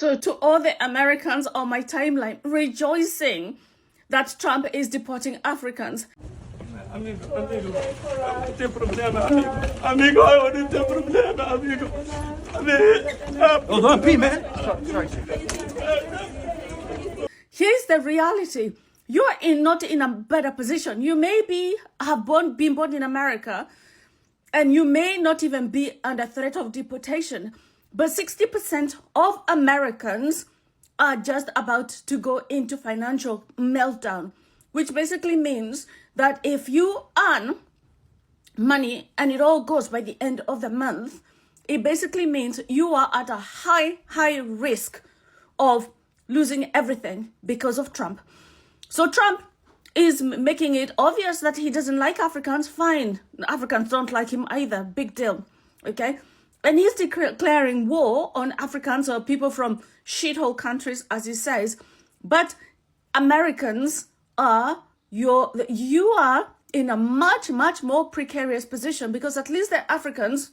So to all the Americans on my timeline rejoicing that Trump is deporting Africans. Amigo, não tem problema, amigo. Amigo, eu não tenho problema, amigo. Hold on, P, man. Sorry. Here's the reality. You are not in a better position. You may been born in America, and you may not even be under threat of deportation. But 60% of Americans are just about to go into financial meltdown, which basically means that if you earn money and it all goes by the end of the month, it basically means you are at a high risk of losing everything because of Trump. So Trump is making it obvious that he doesn't like Africans. Fine. Africans don't like him either. Big deal. Okay? And he's declaring war on Africans or people from shithole countries, as he says. But Americans you are in a much more precarious position, because at least the Africans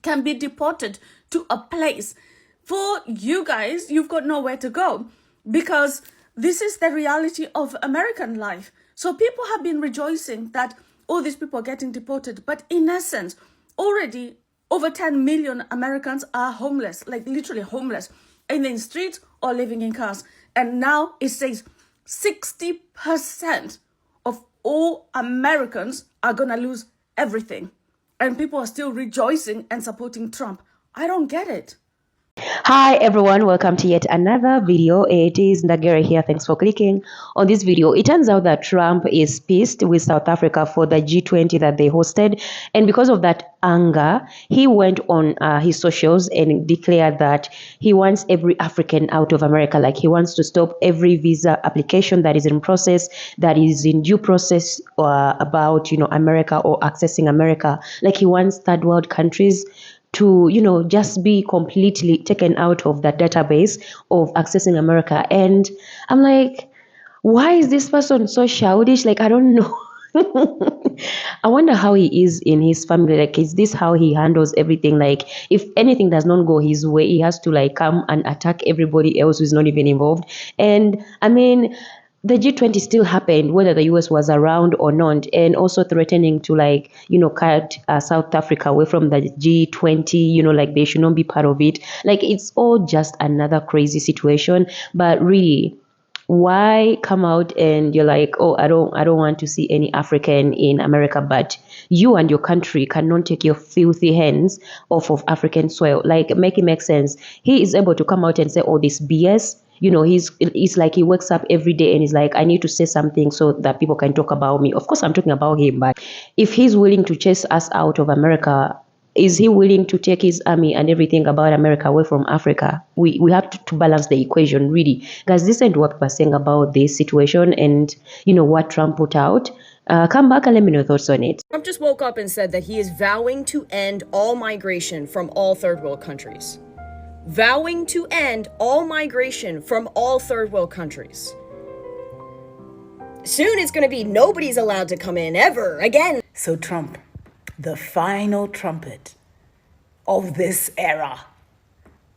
can be deported to a place. For you guys, you've got nowhere to go, because this is the reality of American life. So people have been rejoicing that all these people are getting deported. But in essence, already over 10 million Americans are homeless, like literally homeless, either in streets or living in cars. And now it says 60% of all Americans are going to lose everything. And people are still rejoicing and supporting Trump. I don't get it. Hi everyone, welcome to yet another video. It is Ndagera here. Thanks for clicking on this video. It turns out that Trump is pissed with South Africa for the G20 that they hosted, and because of that anger, he went on his socials and declared that he wants every African out of America. Like, he wants to stop every visa application that is in process, that is in due process about America or accessing America. Like, he wants third world countries to, just be completely taken out of that database of accessing America. And I'm like, why is this person so childish? Like, I don't know. I wonder how he is in his family. Like, is this how he handles everything? Like, if anything does not go his way, he has to come and attack everybody else who's not even involved. And I mean, the G20 still happened, whether the US was around or not, and also threatening to cut South Africa away from the G20, like they should not be part of it. Like, it's all just another crazy situation. But really, why come out and you're like, oh, I don't want to see any African in America, but you and your country cannot take your filthy hands off of African soil? Like, make it make sense. He is able to come out and say all this BS. He's like, he wakes up every day and he's like, I need to say something so that people can talk about me. Of course, I'm talking about him, but if he's willing to chase us out of America, is he willing to take his army and everything about America away from Africa? We have to balance the equation, really. Guys, listen to what people are saying about this situation and, what Trump put out. Come back and let me know your thoughts on it. Trump just woke up and said that he is vowing to end all migration from all third world countries. Vowing to end all migration from all third world countries. Soon it's going to be nobody's allowed to come in ever again. So Trump, the final trumpet of this era,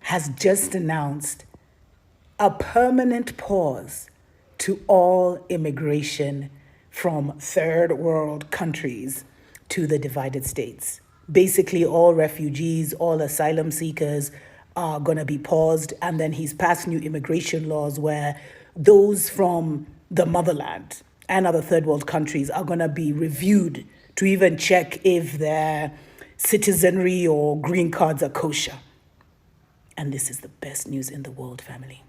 has just announced a permanent pause to all immigration from third world countries to the divided states. Basically, all refugees, all asylum seekers are going to be paused. And then he's passed new immigration laws where those from the motherland and other third world countries are going to be reviewed to even check if their citizenry or green cards are kosher. And this is the best news in the world, family.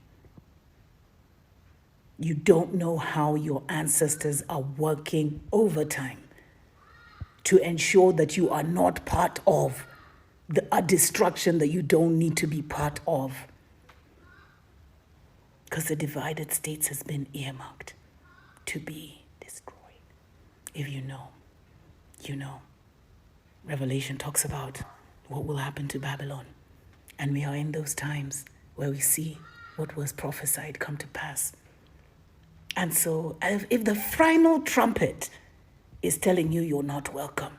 You don't know how your ancestors are working overtime to ensure that you are not part of a destruction that you don't need to be part of. Because the divided states has been earmarked to be destroyed. If you know, you know. Revelation talks about what will happen to Babylon. And we are in those times where we see what was prophesied come to pass. And so if the final trumpet is telling you you're not welcome,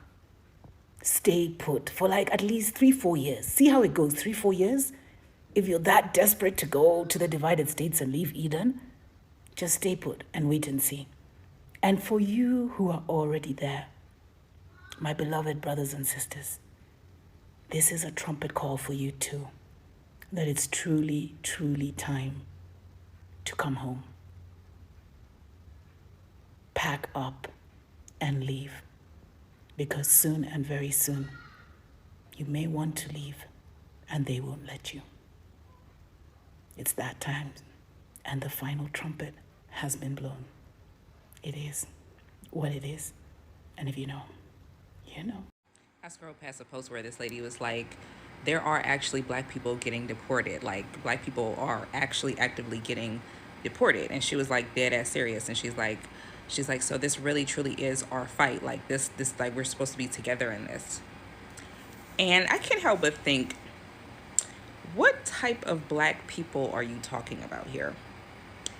stay put for at least 3-4 years. See how it goes, 3-4 years. If you're that desperate to go to the divided states and leave Eden, just stay put and wait and see. And for you who are already there, my beloved brothers and sisters, this is a trumpet call for you too, that it's truly, truly time to come home. Pack up and leave, because soon and very soon, you may want to leave and they won't let you. It's that time, and the final trumpet has been blown. It is what it is, and if you know, you know. I scrolled past a post where this lady was like, there are actually black people getting deported. Like, black people are actually actively getting deported. And she was like dead ass serious. And she's like, so this really truly is our fight. Like this, like we're supposed to be together in this. And I can't help but think, what type of black people are you talking about here?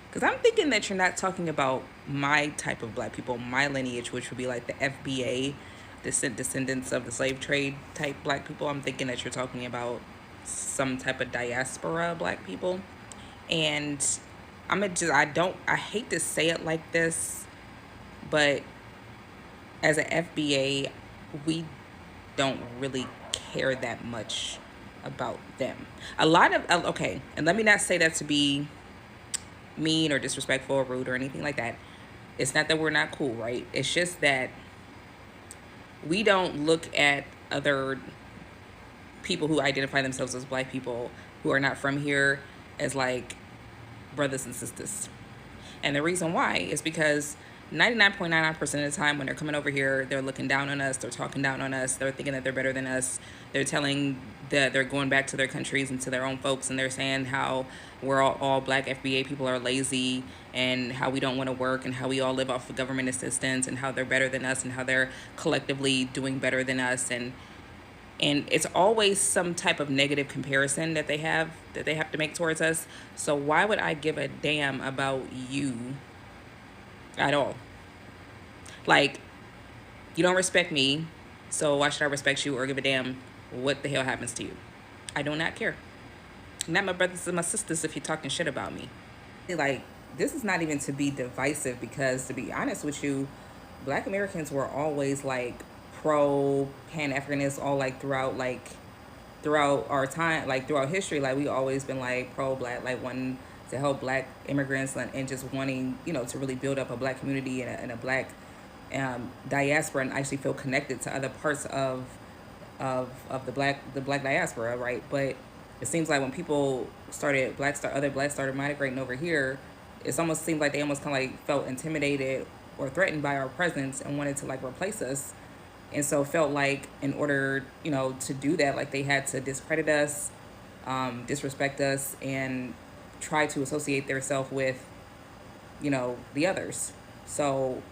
Because I'm thinking that you're not talking about my type of black people, my lineage, which would be like the FBA, descendants of the slave trade type black people. I'm thinking that you're talking about some type of diaspora black people. And I hate to say it like this, but as an FBA, we don't really care that much about them. A lot of, okay, and let me not say that to be mean or disrespectful or rude or anything like that. It's not that we're not cool, right? It's just that we don't look at other people who identify themselves as black people who are not from here as like brothers and sisters. And the reason why is because 99.99% of the time when they're coming over here, they're looking down on us, they're talking down on us, they're thinking that they're better than us, they're telling that they're going back to their countries and to their own folks, and they're saying how we're all black FBA people are lazy, and how we don't want to work, and how we all live off of government assistance, and how they're better than us, and how they're collectively doing better than us. And it's always some type of negative comparison that they have to make towards us. So why would I give a damn about you at all? Like, you don't respect me, so why should I respect you or give a damn what the hell happens to you? I do not care. Not my brothers and my sisters if you're talking shit about me. Like, this is not even to be divisive, because to be honest with you, black Americans were always like pro Pan-Africanist all like throughout our time, like throughout history. Like, we always been like pro black, like wanting to help black immigrants and just wanting, to really build up a black community and a black diaspora, and actually feel connected to other parts of the black diaspora, right? But it seems like when people started other blacks started migrating over here, it almost seemed like they almost kind of like felt intimidated or threatened by our presence and wanted to like replace us. And so felt like in order, to do that, like they had to discredit us, disrespect us, and try to associate themselves with, the others. So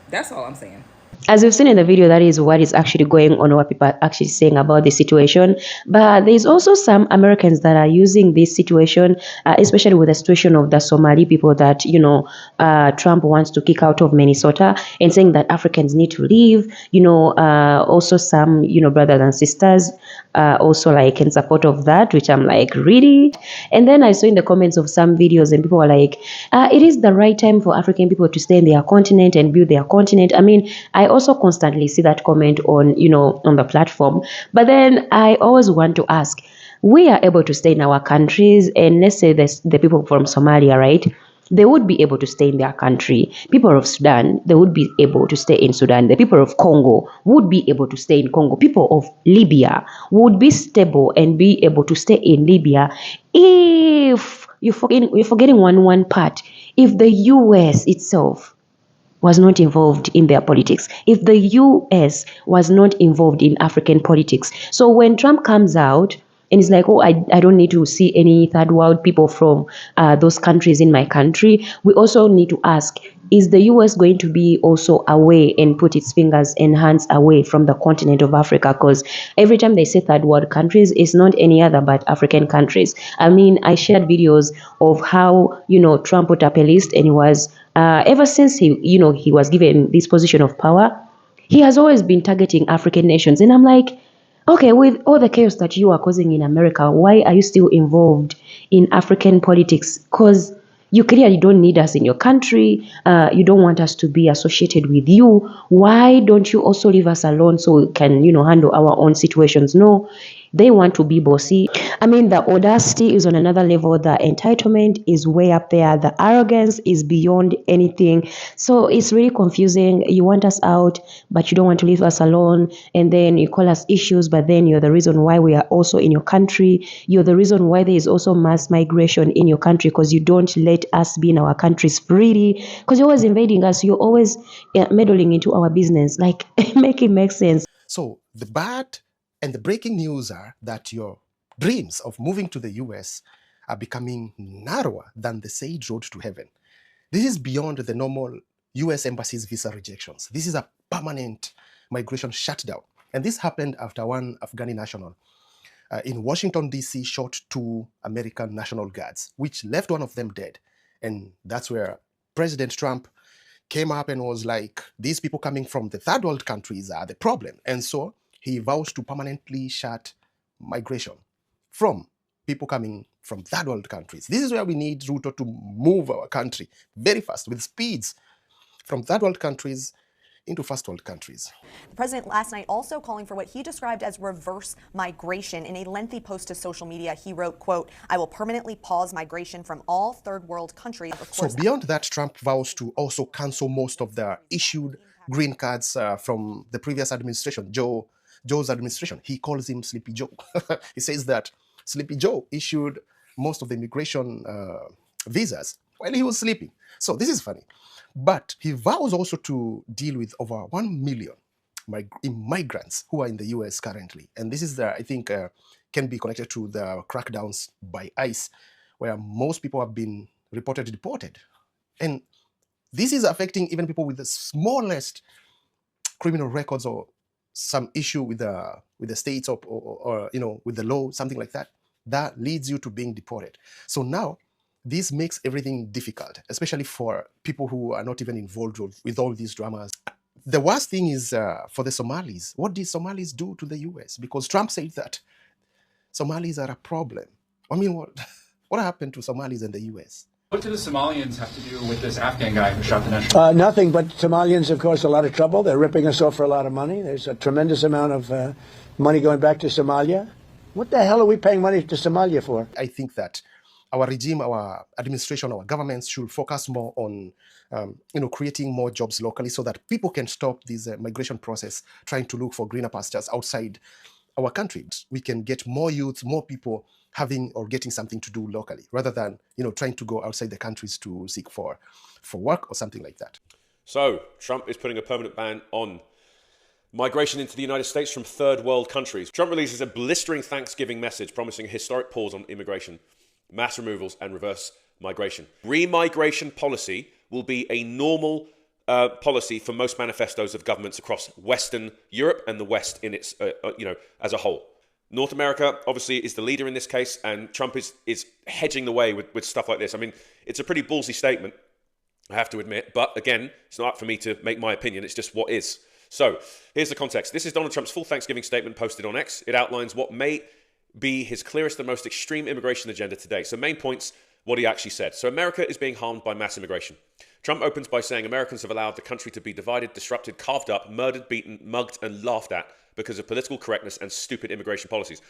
that's all I'm saying. As we've seen in the video, that is what is actually going on, what people are actually saying about the situation. But there's also some Americans that are using this situation, especially with the situation of the Somali people that, Trump wants to kick out of Minnesota, and saying that Africans need to leave. Also some, brothers and sisters also like in support of that, which I'm like, really? And then I saw in the comments of some videos, and people were like, it is the right time for African people to stay in their continent and build their continent. I mean, I also constantly see that comment on, on the platform. But then I always want to ask, we are able to stay in our countries, and let's say the people from Somalia, right? They would be able to stay in their country. People of Sudan, they would be able to stay in Sudan. The people of Congo would be able to stay in Congo. People of Libya would be stable and be able to stay in Libya. If you're forgetting one part, if the US itself was not involved in their politics, if the US was not involved in African politics. So when Trump comes out and is like, I don't need to see any third world people from those countries in my country, we also need to ask, is the US going to be also away and put its fingers and hands away from the continent of Africa? Because every time they say third world countries, it's not any other but African countries. I mean, I shared videos of how, Trump put up a list, and he was, ever since he was given this position of power, he has always been targeting African nations. And I'm like, Okay, with all the chaos that you are causing in America, why are you still involved in African politics? Because you clearly don't need us in your country. You don't want us to be associated with you. Why don't you also leave us alone so we can, handle our own situations? No, they want to be bossy. I mean, the audacity is on another level. The entitlement is way up there. The arrogance is beyond anything. So it's really confusing. You want us out, but you don't want to leave us alone. And then you call us issues, but then you're the reason why we are also in your country. You're the reason why there is also mass migration in your country because you don't let us be in our countries freely. Because you're always invading us. You're always meddling into our business. Like, make it make sense. So the bad and the breaking news are that your dreams of moving to the US are becoming narrower than the said road to heaven. This is beyond the normal US embassy's visa rejections. This is a permanent migration shutdown. And this happened after one Afghani national in Washington, D.C. shot 2 American National Guards, which left one of them dead. And that's where President Trump came up and was like, these people coming from the third world countries are the problem. And so he vows to permanently shut migration from people coming from third world countries. This is where we need Ruto to move our country very fast with speeds from third world countries into first world countries. The president last night also calling for what he described as reverse migration. In a lengthy post to social media, he wrote, quote, "I will permanently pause migration from all third world countries." So beyond that, Trump vows to also cancel most of the issued green cards from the previous administration, Joe's administration. He calls him Sleepy Joe. He says that Sleepy Joe issued most of the immigration visas while he was sleeping. So this is funny. But he vows also to deal with over 1 million migrants who are in the US currently. And this is, I think, can be connected to the crackdowns by ICE, where most people have been reported deported. And this is affecting even people with the smallest criminal records or some issue with the states or with the law, something like that. That leads you to being deported. So now, this makes everything difficult, especially for people who are not even involved with all these dramas. The worst thing is for the Somalis. What did Somalis do to the US? Because Trump said that Somalis are a problem. I mean, what happened to Somalis in the US? What do the Somalians have to do with this Afghan guy who shot the national? Nothing, but Somalians, of course, a lot of trouble. They're ripping us off for a lot of money. There's a tremendous amount of money going back to Somalia. What the hell are we paying money to Somalia for? I think that our regime, our administration, our governments should focus more on, creating more jobs locally so that people can stop this migration process, trying to look for greener pastures outside our country. We can get more youth, more people having or getting something to do locally, rather than, trying to go outside the countries to seek for work or something like that. So Trump is putting a permanent ban on migration into the United States from third world countries. Trump releases a blistering Thanksgiving message promising a historic pause on immigration, mass removals, and reverse migration. Remigration policy will be a normal policy for most manifestos of governments across Western Europe and the West in its, as a whole. North America, obviously, is the leader in this case, and Trump is hedging the way with stuff like this. I mean, it's a pretty ballsy statement, I have to admit, but again, it's not up for me to make my opinion, it's just what is. So, here's the context. This is Donald Trump's full Thanksgiving statement posted on X. It outlines what may be his clearest and most extreme immigration agenda today. So main points, what he actually said. So America is being harmed by mass immigration. Trump opens by saying Americans have allowed the country to be divided, disrupted, carved up, murdered, beaten, mugged, and laughed at because of political correctness and stupid immigration policies.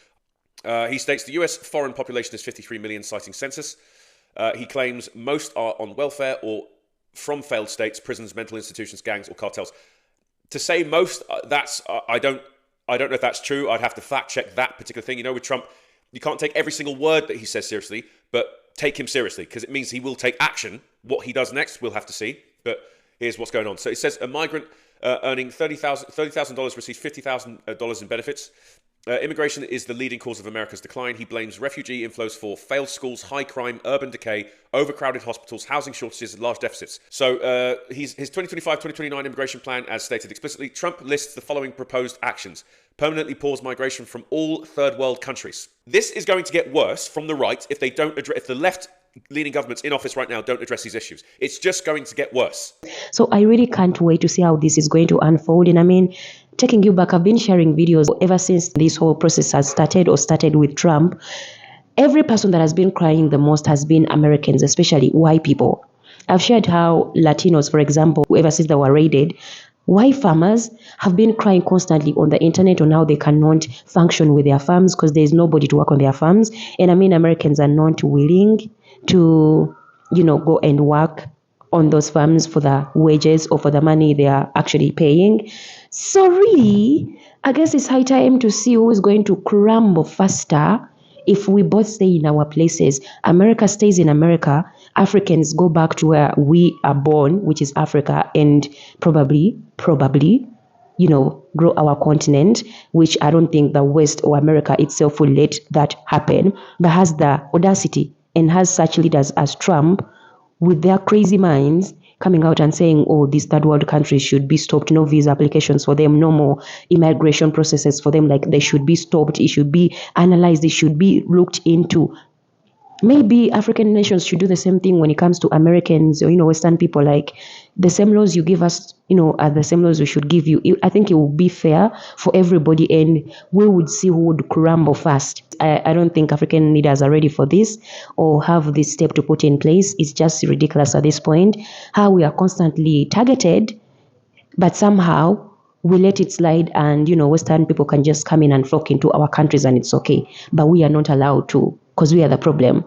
He states the US foreign population is 53 million, citing census. He claims most are on welfare or from failed states, prisons, mental institutions, gangs, or cartels. To say most, I don't know if that's true. I'd have to fact check that particular thing. With Trump, you can't take every single word that he says seriously, but take him seriously because it means he will take action. What he does next, we'll have to see. But here's what's going on. So it says a migrant earning $30,000 receives $50,000 in benefits. Immigration is the leading cause of America's decline. He blames refugee inflows for failed schools, high crime, urban decay, overcrowded hospitals, housing shortages, and large deficits. So his 2025-2029 immigration plan, as stated explicitly, Trump lists the following proposed actions. Permanently pause migration from all third world countries. This is going to get worse from the right if they don't address, if the left leading governments in office right now don't address these issues. It's just going to get worse. So I really can't wait to see how this is going to unfold. And I mean, taking you back, I've been sharing videos ever since this whole process has started or started with Trump. Every person that has been crying the most has been Americans, especially white people. I've shared how Latinos, for example, ever since they were raided, white farmers have been crying constantly on the internet on how they cannot function with their farms because there's nobody to work on their farms. And I mean, Americans are not willing to, go and work on those farms for the wages or for the money they are actually paying. So really, I guess it's high time to see who is going to crumble faster if we both stay in our places. America stays in America. Africans go back to where we are born, which is Africa, and probably, grow our continent, which I don't think the West or America itself will let that happen, but has the audacity and has such leaders as Trump with their crazy minds coming out and saying, oh, these third world countries should be stopped, no visa applications for them, no more immigration processes for them, like they should be stopped, it should be analyzed, it should be looked into. Maybe African nations should do the same thing when it comes to Americans or, Western people, like the same laws you give us, are the same laws we should give you. I think it would be fair for everybody and we would see who would crumble fast. I don't think African leaders are ready for this or have this step to put in place. It's just ridiculous at this point, how we are constantly targeted, but somehow we let it slide and, Western people can just come in and flock into our countries and it's okay. But we are not allowed to because we are the problem.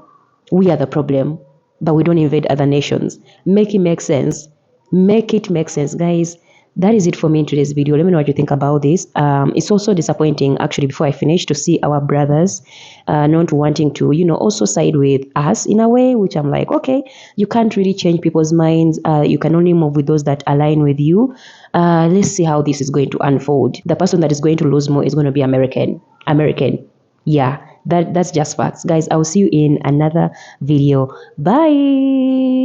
We are the problem, but we don't invade other nations. Make it make sense. Make it make sense, guys. That is it for me in today's video. Let me know what you think about this. It's also disappointing, actually, before I finish, to see our brothers not wanting to, also side with us in a way, which I'm like, okay, you can't really change people's minds. You can only move with those that align with you. Let's see how this is going to unfold. The person that is going to lose more is going to be American. Yeah, that's just facts. Guys, I'll see you in another video. Bye.